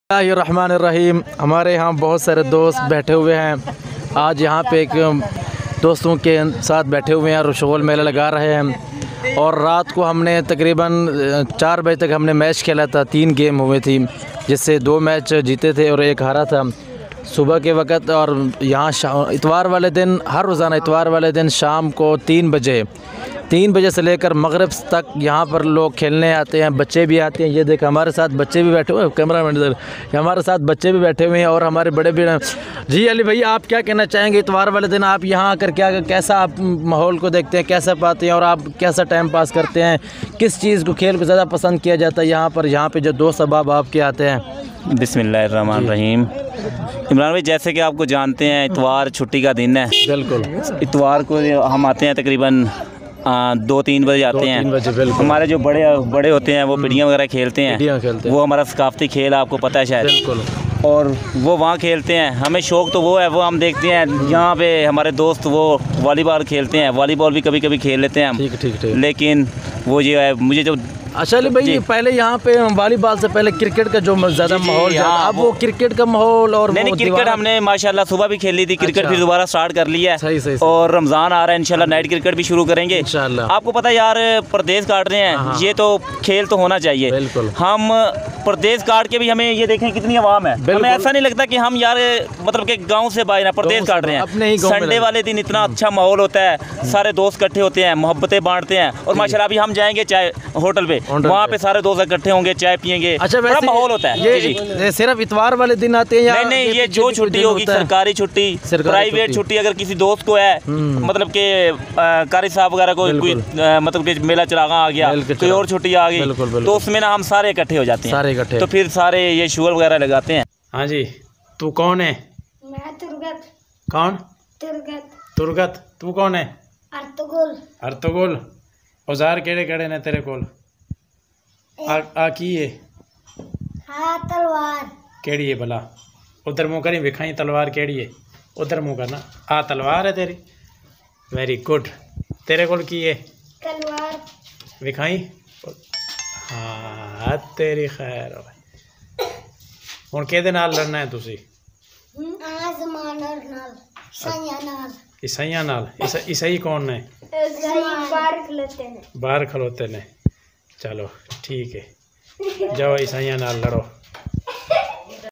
बिस्मिल्लाहिर्रहमानिर्रहीम। हमारे यहाँ बहुत सारे दोस्त बैठे हुए हैं। आज यहाँ पे एक दोस्तों के साथ बैठे हुए हैं और शगुल मेला लगा रहे हैं। और रात को हमने तकरीबन 4 बजे तक हमने मैच खेला था। 3 गेम हुए थी, जिससे 2 मैच जीते थे और 1 हारा था सुबह के वक्त। और यहाँ इतवार वाले दिन, हर रोज़ाना इतवार वाले दिन शाम को 3 बजे से लेकर मगरिब तक यहाँ पर लोग खेलने आते हैं। बच्चे भी आते हैं। ये देख हमारे साथ बच्चे भी बैठे हुए हैं, कैमरा मैन इधर, हमारे साथ बच्चे भी बैठे हुए हैं और हमारे बड़े भी। जी अली भैया, आप क्या कहना चाहेंगे? इतवार वाले दिन आप यहाँ आकर कैसा आप माहौल को देखते हैं, कैसा पाते हैं और आप कैसा टाइम पास करते हैं? किस चीज़ को, खेल को ज़्यादा पसंद किया जाता है यहाँ पे जो दोस्त अहबाब आपके आते हैं? बिस्मिल्लाहिर्रहमानिर्रहीम। इमरान भाई, जैसे कि आपको जानते हैं, इतवार छुट्टी का दिन है। बिल्कुल। इतवार को हम आते हैं तकरीबन 2-3 बजे आते हैं। हमारे जो बड़े होते हैं वो पिड़ियाँ वगैरह खेलते हैं। वो हमारा सकाफती खेल है, आपको पता है शायद। बिल्कुल। और वो वहाँ खेलते हैं। हमें शौक़ तो वो है, वो हम देखते हैं। यहाँ पे हमारे दोस्त वो वॉलीबॉल खेलते हैं। वॉलीबॉल भी कभी कभी खेल लेते हैं हम। ठीक। लेकिन वो जो है, मुझे जो अच्छा अली भाई, पहले यहाँ पे वॉलीबॉल से पहले क्रिकेट का जो ज़्यादा माहौल, अब वो क्रिकेट का माहौल और नहीं, क्रिकेट हमने माशाल्लाह सुबह भी खेली थी। क्रिकेट भी दोबारा स्टार्ट कर लिया है। सही। और रमज़ान आ रहा है, इंशाल्लाह नाइट क्रिकेट भी शुरू करेंगे इंशाल्लाह। आपको पता है यार, परदेश काट रहे हैं, ये तो खेल तो होना चाहिए। बिल्कुल। हम परदेश काट के भी हमें ये देखें कितनी आवाम है। हमें ऐसा नहीं लगता कि हम यार मतलब कि गाँव से बाहर परदेश काट रहे हैं। संडे वाले दिन इतना अच्छा माहौल होता है, सारे दोस्त इकट्ठे होते हैं, मोहब्बतें बांटते हैं। और माशाल्लाह अभी हम जाएंगे चाय होटल पे, वहाँ पे सारे दोस्त इकट्ठे होंगे, चाय पियेंगे। अच्छा, बड़ा माहौल होता है। ये सिर्फ इतवार वाले दिन आते हैं या नहीं, ये जो छुट्टी होगी, सरकारी छुट्टी, प्राइवेट छुट्टी, अगर किसी दोस्त को है, मतलब के कारी साहब वगैरह को कोई मतलब कि मेला चरागा आ गया, कोई और छुट्टी आ गई, तो उसमें ना हम सारे इकट्ठे हो जाते हैं। तो फिर सारे ये शुगर वगैरह लगाते हैं। हाँ जी, तू कौन है? मैं तुर्गत। कौन? तुर्गत। तू कौन है? अर्तुगुल। औजार केड़े ने तेरे कोल? आ की है? हाँ, तलवार। केड़ी है भला? उधर मुँह करी विखाई तलवार केड़ी है? उधर मुँह करना। आ तलवार है तेरी? Very good. तेरे कोल की है? तलवार। विखाई। हाँ, तेरी खैर। हुण किहदे नाल लड़ना है तुसी? ईसाइयां नाल। ईसाई कौन ने? बाहर खलोते ने। चलो ठीक है, जाओ ईसाइयां नाल लड़ो।